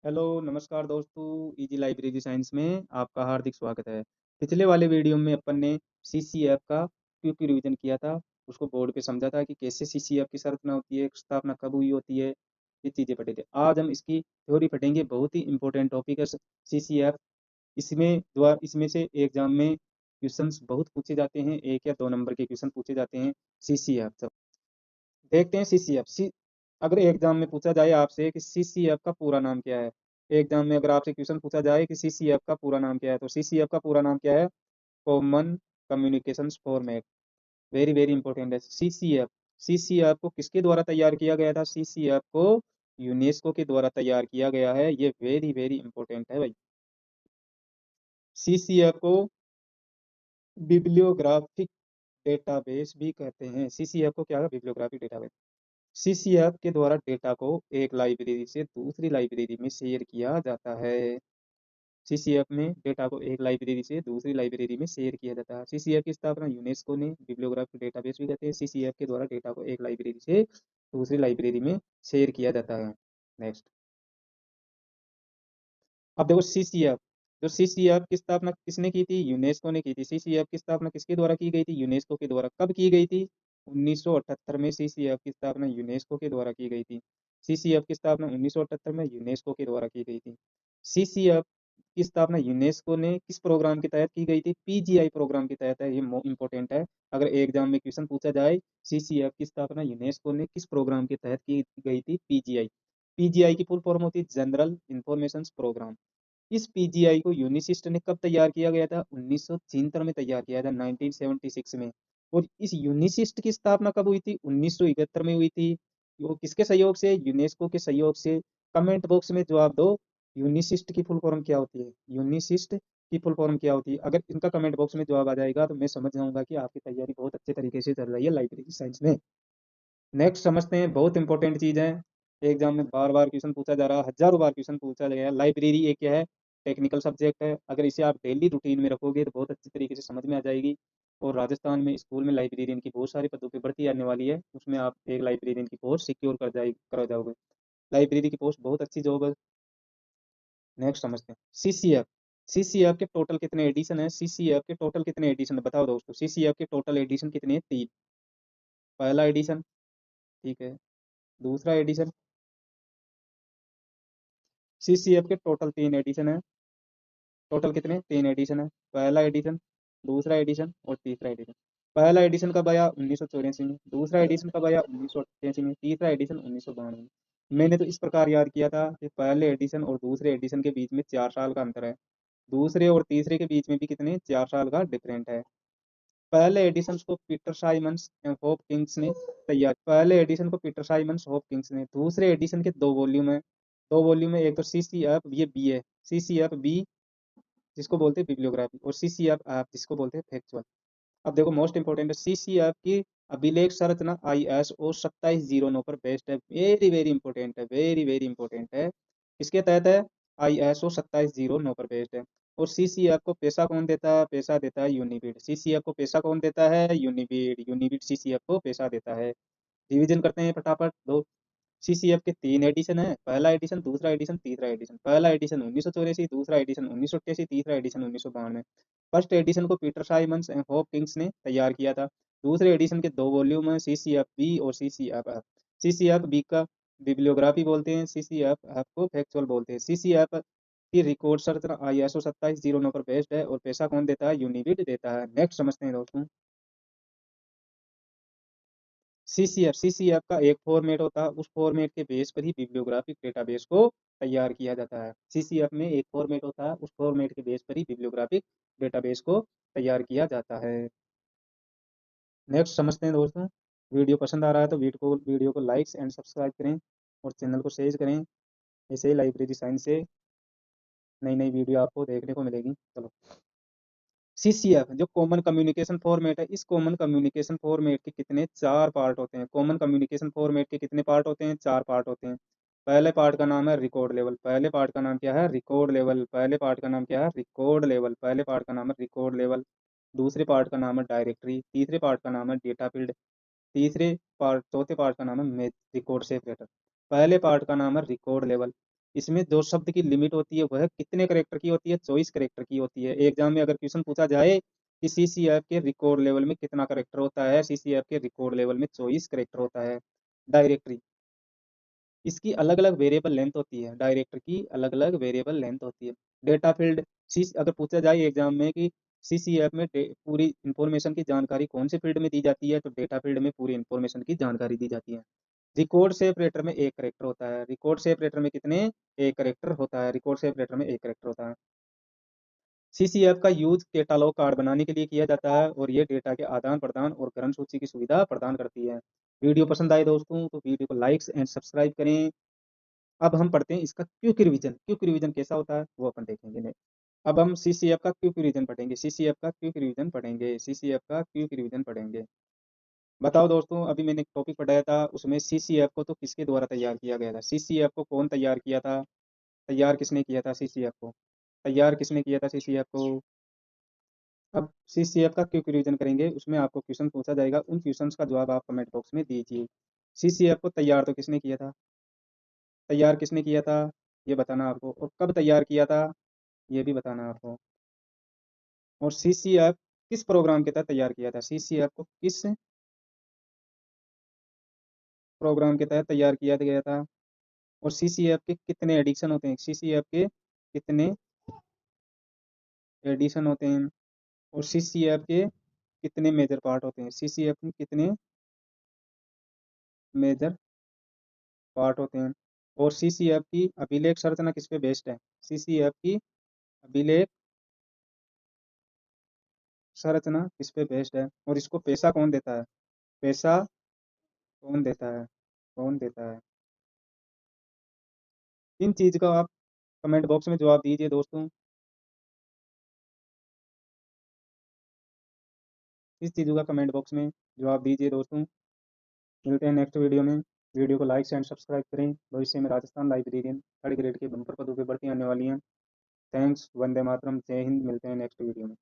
Hello नमस्कार दोस्तों। Easy library science में आपका हार्दिक स्वागत है। पिछले वाले वीडियो में अपन ने सीसीएफ का क्विक रिवीजन किया था। उसको बोर्ड पे समझा था कि कैसे सीसीएफ की संरचना होती है, स्थापना कब हुई होती है, ये चीज़ें पढ़े थे। आज हम इसकी थ्योरी पढ़ेंगे। बहुत ही इंपॉर्टेंट टॉपिक है सीसीएफ। इसमें से एग्जाम में क्वेश्चंस बहुत पूछे जाते हैं, 1 या 2 नंबर के क्वेश्चन पूछे जाते हैं सीसीएफ। देखते हैं सीसीएफ अगर एग्जाम में पूछा जाए आपसे कि सीसीएफ का पूरा नाम क्या है। एग्जाम में अगर आपसे क्वेश्चन पूछा जाए कि सीसीएफ का पूरा नाम क्या है, तो सीसीएफ का पूरा नाम क्या है? Common communications format. Very very important है सीसीएफ। सीसीएफ को किसके द्वारा तैयार किया गया था? सीसीएफ को यूनेस्को के द्वारा तैयार किया गया है। ये वेरी वेरी इंपॉर्टेंट है भाई। सीसीएफ को बिब्लियोग्राफिक डेटाबेस भी कहते हैं। सीसीएफ को क्या है? Bibliographic database. सीसीएफ के द्वारा डेटा को एक लाइब्रेरी से दूसरी लाइब्रेरी में शेयर किया जाता है। सीसीएफ में डेटा को एक लाइब्रेरी से दूसरी लाइब्रेरी में शेयर किया जाता है। सीसीएफ की स्थापना यूनेस्को ने बिब्लियोग्राफिक डेटाबेस भी कहते हैं। सीसीएफ के द्वारा डेटा को एक लाइब्रेरी से दूसरी लाइब्रेरी में शेयर किया जाता है। नेक्स्ट, अब देखो सीसीएफ। जो सीसीएफ की स्थापना किसने की थी? यूनेस्को ने की थी। सीसीएफ की स्थापना किसके द्वारा की गई थी? यूनेस्को के द्वारा। कब की गई थी? 1978 में सीसीएफ की स्थापना यूनेस्को के द्वारा की गई थी। सीसीएफ की स्थापना 1978 में यूनेस्को के द्वारा की गई थी। सीसीएफ की स्थापना यूनेस्को ने किस प्रोग्राम के तहत की गई थी? पीजीआई प्रोग्राम के तहत है। ये इंपॉर्टेंट है। अगर एग्जाम में क्वेश्चन पूछा जाए सीसीएफ की स्थापना यूनेस्को ने किस प्रोग्राम के तहत की गई थी? पीजीआई। पीजीआई की फुल फॉर्म होती है जनरल इंफॉर्मेशन प्रोग्राम। इस पीजीआई को यूनिसिस्ट ने कब तैयार किया गया था? 1973 में तैयार किया था, 1976 में। और इस यूनिसिस्ट की स्थापना कब हुई थी? 1971 में हुई थी। वो किसके सहयोग से? यूनेस्को के सहयोग से। कमेंट बॉक्स में जवाब दो, यूनिसिस्ट की फुल फॉर्म क्या होती है? यूनिसिस्ट की फुल फॉर्म क्या होती है? अगर इनका कमेंट बॉक्स में जवाब आ जाएगा तो मैं समझ जाऊंगा कि आपकी तैयारी बहुत अच्छे तरीके से चल रही है लाइब्रेरी साइंस में। नेक्स्ट समझते हैं, बहुत इंपॉर्टेंट चीज है। एग्जाम में बार बार क्वेश्चन पूछा जा रहा है, हजारों बार क्वेश्चन पूछा गया है। लाइब्रेरी एक क्या है? टेक्निकल सब्जेक्ट है। अगर इसे आप डेली रूटीन में रखोगे तो बहुत अच्छी तरीके से समझ में आ जाएगी। और राजस्थान में स्कूल में लाइब्रेरियन की बहुत सारी पदों पर भर्ती आने वाली है, उसमें आप एक लाइब्रेरियन की पोस्ट सिक्योर कर जाओगे। लाइब्रेरी की पोस्ट बहुत अच्छी जॉब है। नेक्स्ट समझते हैं सीसीएफ। सीसीएफ के टोटल कितने एडिशन है? सीसीएफ के टोटल कितने एडिशन है बताओ दोस्तों। सीसीएफ के टोटल एडिशन कितने हैं? 3। पहला एडिशन, ठीक है। दूसरा एडिशन। सीसीएफ के टोटल 3 एडिशन है। टोटल कितने? 3 एडिशन है। पहला एडिशन, दूसरा एडिशन और तीसरा एडिशन। पहला एडिशन कब आया? 1984 में। दूसरा एडिशन कब आया? 1988 में। तीसरा एडिशन 1992 में। मैंने तो इस प्रकार याद किया था कि पहले एडिशन और दूसरे एडिशन के बीच में 4 साल का अंतर है। दूसरे और तीसरे के बीच में भी कितने? 4 साल का डिफरेंट है। पहले एडिशन को पीटर साइमंस एंड हॉपकिंस ने तैयार पहले एडिशन को पीटर साइमंस हॉपकिंस ने। दूसरे एडिशन के 2 वॉल्यूम है। 2 वॉल्यूम है। एक तो सीसीएफ, ये बी है। सीसीएफ बी जिसको बोलते हैं बिब्लियोग्राफी, और सीसीएफ ऐप जिसको बोलते हैं फैक्चुअल। अब देखो मोस्ट इंपोर्टेंट है सीसीएफ की अभिलेख संरचना ISO 2709 पर बेस्ड है। वेरी वेरी इंपॉर्टेंट है, वेरी वेरी इंपॉर्टेंट है। किसके तहत है? ISO 2709 पर बेस्ड है। और सीसीएफ को पैसा कौन देता है? पैसा देता है यूनिबिड। सीसीएफ को पैसा कौन देता है? यूनिबिड। यूनिबिड सीसीएफ को पैसा देता है। रिवीजन करते हैं फटाफट दो। सीसीएफ के 3 एडिशन है। पहला एडिशन, दूसरा एडिशन, तीसरा एडिशन। पहला एडिशन 1984, दूसरा एडिशन 1988, तीसरा एडिशन 1992। फर्स्ट एडिशन को पीटर साइमंस एंड हॉपकिंस ने तैयार किया था। दूसरे एडिशन के 2 वॉल्यूम है, सीसीएफ बी और सीसीएफ एफ। सीसीएफ बी का बिब्लियोग्राफी बोलते हैं, सीसीएफ एफ को फैक्चुअल बोलते हैं। सीसीएफ की रिकॉर्ड संरचना ISO 2709 पर बेस्ड है और पैसा कौन देता है? यूनिबिड देता है। नेक्स्ट समझते हैं दोस्तों। सीसीएफ का एक फॉर्मेट होता है, उस फॉर्मेट के बेस पर ही बिब्लियोग्राफिक डेटाबेस को तैयार किया जाता है। सीसीएफ में एक फॉर्मेट होता है, उस फॉर्मेट के बेस पर ही बिब्लियोग्राफिक डेटाबेस को तैयार किया जाता है। नेक्स्ट समझते हैं दोस्तों। वीडियो पसंद आ रहा है तो वीडियो को लाइक्स एंड सब्सक्राइब करें और चैनल को शेयर करें। ऐसे ही लाइब्रेरी साइंस से नई नई वीडियो आपको देखने को मिलेगी। चलो, सीसीएफ जो कॉमन कम्युनिकेशन फॉर्मेट है, इस कॉमन कम्युनिकेशन फॉर्मेट के कितने? 4 पार्ट होते हैं। कॉमन कम्युनिकेशन फॉर्मेट के कितने पार्ट होते हैं? 4 पार्ट होते हैं। पहले पार्ट का नाम है रिकॉर्ड लेवल। पहले पार्ट का नाम क्या है? Record level. पहले पार्ट का नाम क्या है? Record level. पहले पार्ट का नाम है रिकॉर्ड लेवल। दूसरे पार्ट का नाम है डायरेक्टरी। तीसरे पार्ट का नाम है डेटा फील्ड। चौथे पार्ट का नाम है रिकॉर्ड सेपरेटर। पहले पार्ट का नाम है रिकॉर्ड लेवल। इसमें जो शब्द की लिमिट होती है वह कितने करेक्टर की होती है, 24 करेक्टर की होती है। एग्जाम में अगर क्वेश्चन पूछा जाए कि सीसीएफ के रिकॉर्ड लेवल में कितना करेक्टर होता है, सीसीएफ के रिकॉर्ड लेवल में 24 करेक्टर होता है। डायरेक्टरी, इसकी अलग अलग वेरिएबल लेंथ होती है, डायरेक्टर की अलग अलग वेरिएबल लेंथ होती है। डेटा फील्ड, सी अगर पूछा जाए एग्जाम में कि सीसीएफ में पूरी इंफॉर्मेशन की जानकारी कौन से फील्ड में दी जाती है, तो डेटा फील्ड में पूरी इंफॉर्मेशन की जानकारी दी जाती है। रिकॉर्ड सेपरेटर में एक करेक्टर होता है, रिकॉर्ड सेपरेटर में कितने, एक करेक्टर होता है, रिकॉर्ड सेपरेटर में एक करेक्टर होता है। सीसीएफ का यूज कैटालॉग कार्ड बनाने के लिए किया जाता है और ये डेटा के आदान प्रदान और ग्रंथ सूची की सुविधा प्रदान करती है। वीडियो पसंद आए दोस्तों तो वीडियो को लाइक्स एंड सब्सक्राइब करें। अब हम पढ़ते हैं इसका क्विक रिवीजन। क्विक रिवीजन कैसा होता है वो अपन देखेंगे। नहीं, अब हम सीसीएफ का क्विक रिवीजन पढ़ेंगे, सीसीएफ का क्विक रिवीजन पढ़ेंगे, सीसीएफ का क्विक रिवीजन पढ़ेंगे। बताओ दोस्तों, अभी मैंने एक टॉपिक पढ़ाया था उसमें सीसीएफ को तो किसके द्वारा तैयार किया गया था, सीसीएफ को कौन तैयार किया था, तैयार किसने किया था सीसीएफ को, तैयार किसने किया था सीसीएफ को। अब सीसीएफ का क्विक रिवीजन करेंगे, उसमें आपको क्वेश्चन पूछा जाएगा, उन क्वेश्चंस का जवाब आप कमेंट बॉक्स में दीजिए। सीसीएफ को तैयार तो किसने किया था, तैयार किसने किया था ये बताना आपको, और कब तैयार किया था ये भी बताना आपको। और सीसीएफ किस प्रोग्राम के तहत तैयार किया था, सीसीएफ को किस प्रोग्राम के तहत तैयार किया गया था। और सीसीएफ के कितने एडिशन होते हैं, सीसीएफ के कितने एडिशन होते हैं। और सीसीएफ के कितने मेजर पार्ट होते हैं, सीसीएफ में कितने मेजर पार्ट होते हैं। और सीसीएफ की अभिलेख संरचना किस पे बेस्ड है, सीसीएफ की अभिलेख संरचना किस पे बेस्ड है। और इसको पैसा कौन देता है, पैसा कौन देता है, कौन देता है। इन चीज का आप कमेंट बॉक्स में जवाब दीजिए दोस्तों, इस चीज़ों का कमेंट बॉक्स में जवाब दीजिए दोस्तों। मिलते हैं नेक्स्ट वीडियो में। वीडियो को लाइक एंड सब्सक्राइब करें। भविष्य में राजस्थान लाइब्रेरियन थर्ड ग्रेड के बम्पर पदों पर भर्ती आने वाली हैं। थैंक्स, वंदे मातरम, जय हिंद। मिलते हैं नेक्स्ट वीडियो में।